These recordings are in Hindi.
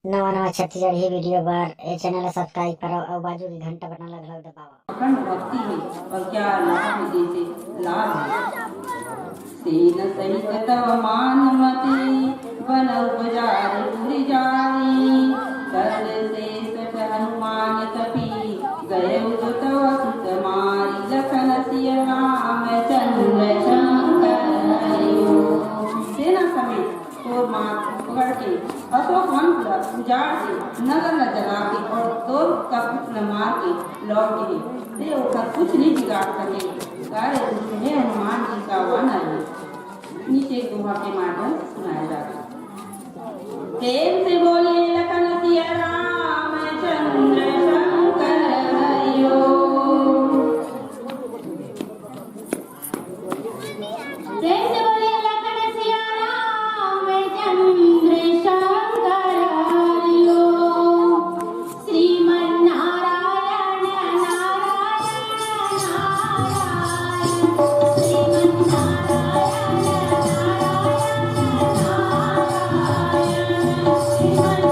नवा नवा छत्तीसगढ़ ही वीडियो बार ए चैनल सब्सक्राइब करो और बाजू की घंटा बटन लगभग दबाओ। अखंड भक्ति है और क्या लाभ है, जैसे लाभ है। सेन सहित तव मान मते बन उपजार पुरि जाई, कर शेष हनुमान कपि गए जो तव सुत मारी, लखन सिय राम चंद्र शंकर हरिओ। सेना समेत तोर मार पकड़ के अशोक वन उजाड़ के नगर न जला के और तोर का पुत्र मार के लौट गए, ते ओकर कुछ नहीं बिगाड़ सके। सारे हे हनुमान जी का वानर है। नीचे दोहा के माध्यम सुनाया जाता है। प्रेम से बोलिए लखन सिय राम चंद्र शंकर हरिओ। प्रेम से बोलिए लखन सिया राम चंद्र शंकर हरिओ। श्रीमन नारायण नारायण नारायण, श्रीमन नारायण नारायण नारायण, श्रीमन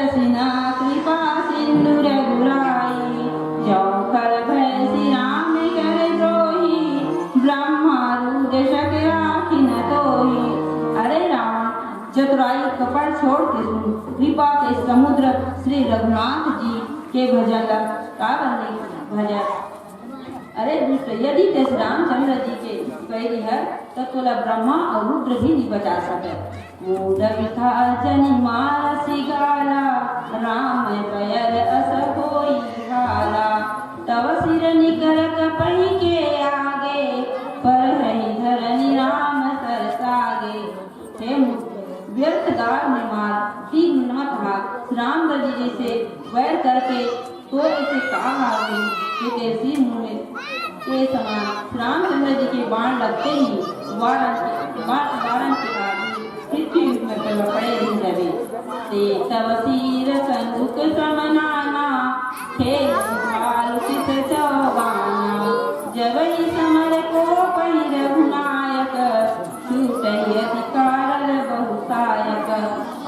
बरसिना कृपा सिंधु रघुराई जो खल भय श्री राम कर द्रोही ब्रह्मा रुद्र शक राखी न तोही। अरे राम चतुराई कपड़ छोड़ के सुन, कृपा के समुद्र श्री रघुनाथ जी के भजन कारण भजन। अरे दुष्ट यदि ते श्री रामचंद्र जी के कैरी है तो तोला ब्रह्मा और रुद्र भी नहीं बचा सके। मूड बिथा जनि मारसी गाला राम बयर अस कोई भाला तव सिर निकर कपही के आगे पर रही धरनी राम सरसागे। हे व्यर्थ गाल में मार ठीक मत भाग, रामचंद्र जी से वैर करके तो इसे कहा कि कैसी मुँह में के समान रामचंद्र जी के बाण लगते ही वारण के आगे पृथ्वी में पड़े रह जावे। ते तव सिर संदुक समनाना हे भाल चित चौबाना जबई समर को पहि रघुनायक छूटहि अधिकार बहुसायक।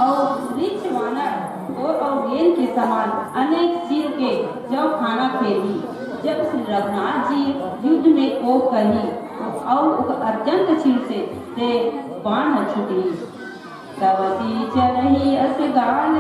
और वृक्ष वानर और गेंद के समान अनेक सिर के जो खाना फेरी जब श्री रघुनाथ जी युद्ध में को कही और अत्यंत छिड़ से बाण छुटी तब सी चरही अस गाल